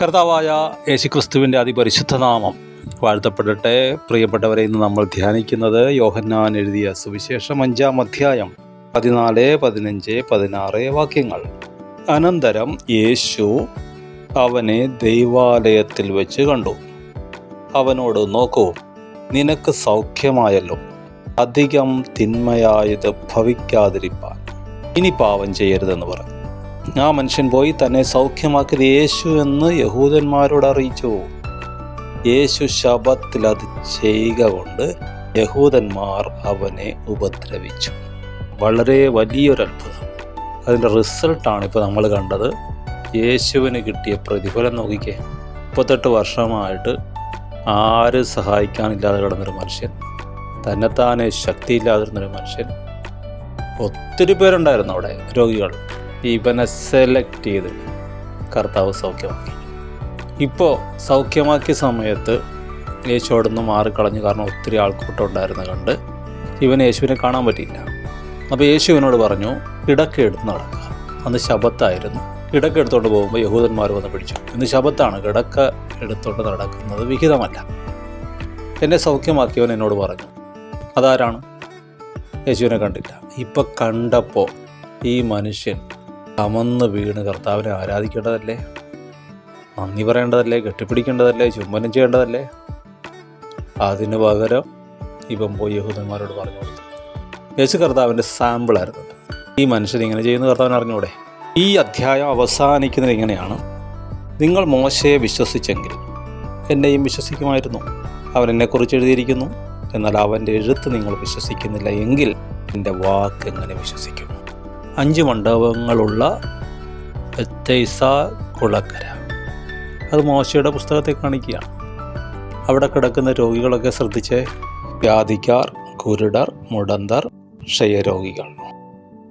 കർത്താവായ യേശുക്രിസ്തുവിൻ്റെ അതിപരിശുദ്ധ നാമം വാഴ്ത്തപ്പെടട്ടെ. പ്രിയപ്പെട്ടവരെ, ഇന്ന് നമ്മൾ ധ്യാനിക്കുന്നത് യോഹന്നാൻ എഴുതിയ സുവിശേഷം 5-ാം അധ്യായം 14, 15, 16 വാക്യങ്ങൾ. അനന്തരം യേശു അവനെ ദൈവാലയത്തിൽ വെച്ച് കണ്ടു. അവനോട്, നോക്കൂ, നിനക്ക് സൗഖ്യമായല്ലോ. അധികം തിന്മയായത് ഭവിക്കാതിരിപ്പാൻ ഇനി പാപം ചെയ്യരുതെന്ന് പറഞ്ഞു. ആ മനുഷ്യൻ പോയി തന്നെ സൗഖ്യമാക്കിയത് യേശു എന്ന് യഹൂദന്മാരോട് അറിയിച്ചു. യേശു ശബ്ബത്തിൽ അത് ചെയ്യുക കൊണ്ട് യഹൂദന്മാർ അവനെ ഉപദ്രവിച്ചു. വളരെ വലിയൊരു അത്ഭുതം. അതിൻ്റെ റിസൾട്ടാണ് ഇപ്പോൾ നമ്മൾ കണ്ടത്. യേശുവിന് കിട്ടിയ പ്രതിഫലം നോക്കിക്കേ. 38 വർഷമായിട്ട് ആരും സഹായിക്കാനില്ലാതെ കിടന്നൊരു മനുഷ്യൻ, തന്നെത്താനെ ശക്തിയില്ലാതിരുന്നൊരു മനുഷ്യൻ. ഒത്തിരി പേരുണ്ടായിരുന്നു അവിടെ, രോഗികൾ. ഇവനെ സെലക്ട് ചെയ്ത് കർത്താവ് സൗഖ്യമാക്കി. ഇപ്പോൾ സൗഖ്യമാക്കിയ സമയത്ത് യേശു അവിടെ നിന്ന് മാറിക്കളഞ്ഞു. കാരണം ഒത്തിരി ആൾക്കൂട്ടം ഉണ്ടായിരുന്ന കണ്ട് ഇവന് യേശുവിനെ കാണാൻ പറ്റിയില്ല. അപ്പോൾ യേശു ഇവനോട് പറഞ്ഞു, കിടക്ക എടുത്ത് നടക്കുക. അന്ന് ശബത്തായിരുന്നു. കിടക്ക എടുത്തുകൊണ്ട് പോകുമ്പോൾ യഹൂദന്മാർ വന്ന് പിടിച്ചു. ഇന്ന് ശബത്താണ്, കിടക്ക എടുത്തുകൊണ്ട് നടക്കുന്നത് വിഹിതമല്ല. എന്നെ സൗഖ്യമാക്കിയവൻ എന്നോട് പറഞ്ഞു. അതാരാണ്? യേശുവിനെ കണ്ടില്ല. ഇപ്പം കണ്ടപ്പോൾ ഈ മനുഷ്യൻ അമന്ന് വീണ് കർത്താവിനെ ആരാധിക്കേണ്ടതല്ലേ, നന്ദി പറയേണ്ടതല്ലേ, കെട്ടിപ്പിടിക്കേണ്ടതല്ലേ, ചുംബനം ചെയ്യേണ്ടതല്ലേ? അതിന് പകരം ഇവൻ പോയി യഹൂദന്മാരോട് പറഞ്ഞു കൊടുത്തു. യേശു കർത്താവിൻ്റെ സാമ്പിളായിരുന്നു. ഈ മനുഷ്യൻ ഇങ്ങനെ ചെയ്യുന്ന കർത്താവിന് അറിഞ്ഞൂടെ? ഈ അധ്യായം അവസാനിക്കുന്നത് ഇങ്ങനെയാണ്: നിങ്ങൾ മോശയെ വിശ്വസിച്ചെങ്കിൽ എന്നെയും വിശ്വസിക്കുമായിരുന്നു. അവൻ എന്നെക്കുറിച്ച് എഴുതിയിരിക്കുന്നു. എന്നാൽ അവൻ്റെ എഴുത്ത് നിങ്ങൾ വിശ്വസിക്കുന്നില്ല എങ്കിൽ എൻ്റെ വാക്ക് എങ്ങനെ വിശ്വസിക്കും? 5 മണ്ഡപങ്ങളുള്ള ബെത്സൈദ കുളക്കര, അത് മോശയുടെ പുസ്തകത്തെ കാണിക്കുകയാണ്. അവിടെ കിടക്കുന്ന രോഗികളൊക്കെ ശ്രദ്ധിച്ച്: വ്യാധിക്കാർ, കുരുടർ, മുടന്തർ, ക്ഷയരോഗികൾ.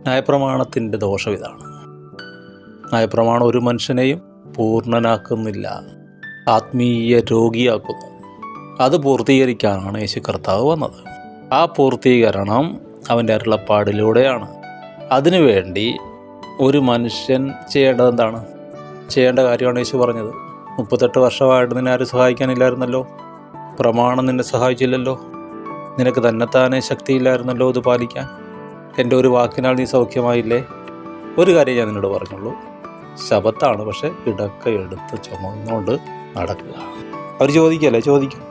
ന്യായപ്രമാണത്തിൻ്റെ ദോഷം ഇതാണ്. ന്യായപ്രമാണം ഒരു മനുഷ്യനെയും പൂർണ്ണനാക്കുന്നില്ല, ആത്മീയ രോഗിയാക്കുന്നു. അത് പൂർത്തീകരിക്കാനാണ് യേശു കർത്താവ് വന്നത്. ആ പൂർത്തീകരണം അവൻ്റെ അരുളപ്പാടിലൂടെയാണ്. അതിനുവേണ്ടി ഒരു മനുഷ്യൻ ചെയ്യേണ്ടത് എന്താണ്? ചെയ്യേണ്ട കാര്യമാണ് യേശു പറഞ്ഞത്. 38 വർഷമായിട്ട് നിന്നെ ആരും സഹായിക്കാനില്ലായിരുന്നല്ലോ. പ്രമാണം നിന്നെ സഹായിച്ചില്ലല്ലോ. നിനക്ക് തന്നെത്താനെ ശക്തിയില്ലായിരുന്നല്ലോ ഇത് പാലിക്കാൻ. എൻ്റെ ഒരു വാക്കിനാൽ നീ സൗഖ്യമായില്ലേ? ഒരു കാര്യം ഞാൻ നിന്നോട് പറഞ്ഞുള്ളൂ, ശബത്താണ്, പക്ഷെ കിടക്ക എടുത്ത് ചുമന്നുകൊണ്ട് നടക്കുക. അവർ ചോദിക്കും.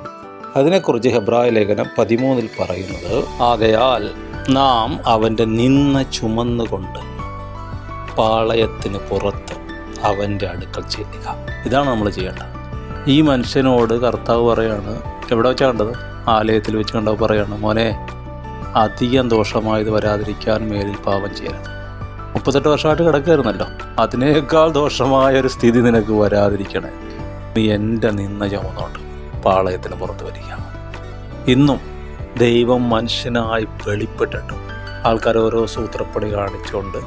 അതിനെക്കുറിച്ച് ഹെബ്രായ ലേഖനം 13 പറയുന്നത്: ആകയാൽ നാം അവൻ്റെ നിന്ന ചുമന്നുകൊണ്ട് പാളയത്തിന് പുറത്ത് അവൻ്റെ അടുക്കൽ ചെല്ലുക. ഇതാണ് നമ്മൾ ചെയ്യേണ്ടത്. ഈ മനുഷ്യനോട് കർത്താവ് പറയാണ്, എവിടെ വെച്ചാൽ കണ്ടത്? ആലയത്തിൽ വെച്ച് കണ്ടത്. പറയാണ്, മോനെ, അധികം ദോഷമായത് വരാതിരിക്കാൻ മേലിൽ പാപം ചെയ്യരുത്. 38 വർഷമായിട്ട് കിടക്കുകയായിരുന്നല്ലോ, അതിനേക്കാൾ ദോഷമായൊരു സ്ഥിതി നിനക്ക് വരാതിരിക്കണേ. നീ എൻ്റെ നിന്ന ചുമന്നുകൊണ്ട് പാളയത്തിന് പുറത്ത് വരിക. ഇന്നും ദൈവം മനുഷ്യനായി വെളിപ്പെട്ടിട്ടും ആൾക്കാർ ഓരോ സൂത്രപ്പടി കാണിച്ചുകൊണ്ട്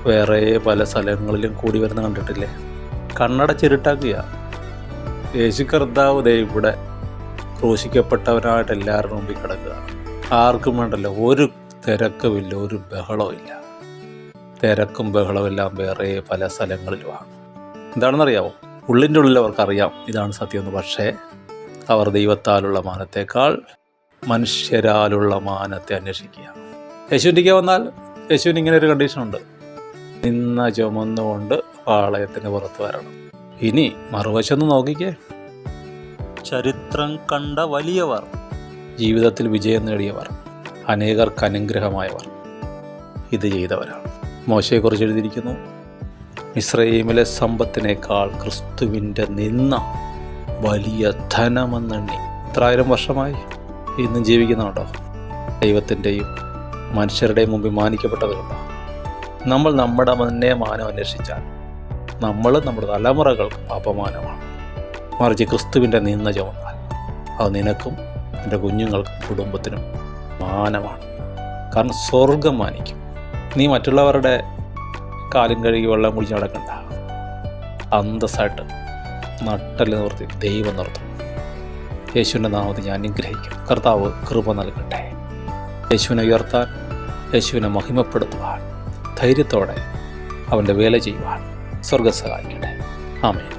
വേറെ പല സ്ഥലങ്ങളിലും കൂടി വരുന്ന കണ്ടിട്ടില്ലേ? കണ്ണടച്ചിരുട്ടാക്കുക. യേശു കർത്താവ് ദൈവം ഇവിടെ ക്രൂശിക്കപ്പെട്ടവനായിട്ട് എല്ലാവരുടെ മുമ്പിൽ കിടക്കുക. ആർക്കും വേണ്ടല്ലോ, ഒരു തിരക്കുമില്ല, ഒരു ബഹളവും ഇല്ല. തിരക്കും ബഹളവും എല്ലാം വേറെ പല സ്ഥലങ്ങളിലുമാണ്. എന്താണെന്നറിയാമോ? ഉള്ളിൻ്റെ ഉള്ളിൽ അവർക്കറിയാം ഇതാണ് സത്യമെന്ന്. പക്ഷേ അവർ ദൈവത്താലുള്ള മാനത്തേക്കാൾ മനുഷ്യരാലുള്ള മാനത്തെ അന്വേഷിക്കുക. യേശുവിൻ്റെ വന്നാൽ യേശുവിന് ഇങ്ങനെ ഒരു കണ്ടീഷനുണ്ട്: നിന്ന ചുമന്നുകൊണ്ട് പാളയത്തിന് പുറത്ത് വരണം. ഇനി മറുവശം നോക്കിക്കേ. ചരിത്രം കണ്ട വലിയവർ, ജീവിതത്തിൽ വിജയം നേടിയവർ, അനേകർക്ക് അനുഗ്രഹമായവർ ഇത് ചെയ്തവരാണ്. മോശയെക്കുറിച്ച് എഴുതിയിരിക്കുന്നു: മിസ്രയീമിലെ സമ്പത്തിനേക്കാൾ ക്രിസ്തുവിൻ്റെ നിന്ന വലിയ ധനമെന്നെണ്ണി. 1000 വർഷമായി ഇന്നും ജീവിക്കുന്നുണ്ടോ? ദൈവത്തിൻ്റെയും മനുഷ്യരുടെയും മുമ്പിൽ മാനിക്കപ്പെട്ടവരുണ്ടോ? നമ്മൾ നമ്മുടെ തന്നെ മാനം അന്വേഷിച്ചാൽ നമ്മൾ നമ്മുടെ തലമുറകൾക്കും അപമാനമാണ്. മറിച്ച് ക്രിസ്തുവിൻ്റെ നിന്ന ചുമന്നാൽ അത് നിനക്കും നിൻ്റെ കുഞ്ഞുങ്ങൾക്കും കുടുംബത്തിനും മാനമാണ്. കാരണം സ്വർഗം മാനിക്കും. നീ മറ്റുള്ളവരുടെ കാലും കഴുകി വെള്ളം കുടിച്ച് നടക്കണ്ട. അന്തസ്സായിട്ട് നട്ടല് നിർത്തി ദൈവം നിർത്തും. യേശുവിൻ്റെ നാമത്തിൽ ഞാൻ അനുഗ്രഹിക്കും. കർത്താവ് കൃപ നൽകട്ടെ. യേശുവിനെ ഉയർത്താൻ, യേശുവിനെ മഹിമപ്പെടുത്തുവാൻ, ധൈര്യത്തോടെ അവൻ്റെ വേല ചെയ്യുവാൻ സ്വർഗ്ഗം സഹായിക്കട്ടെ. ആമേൻ.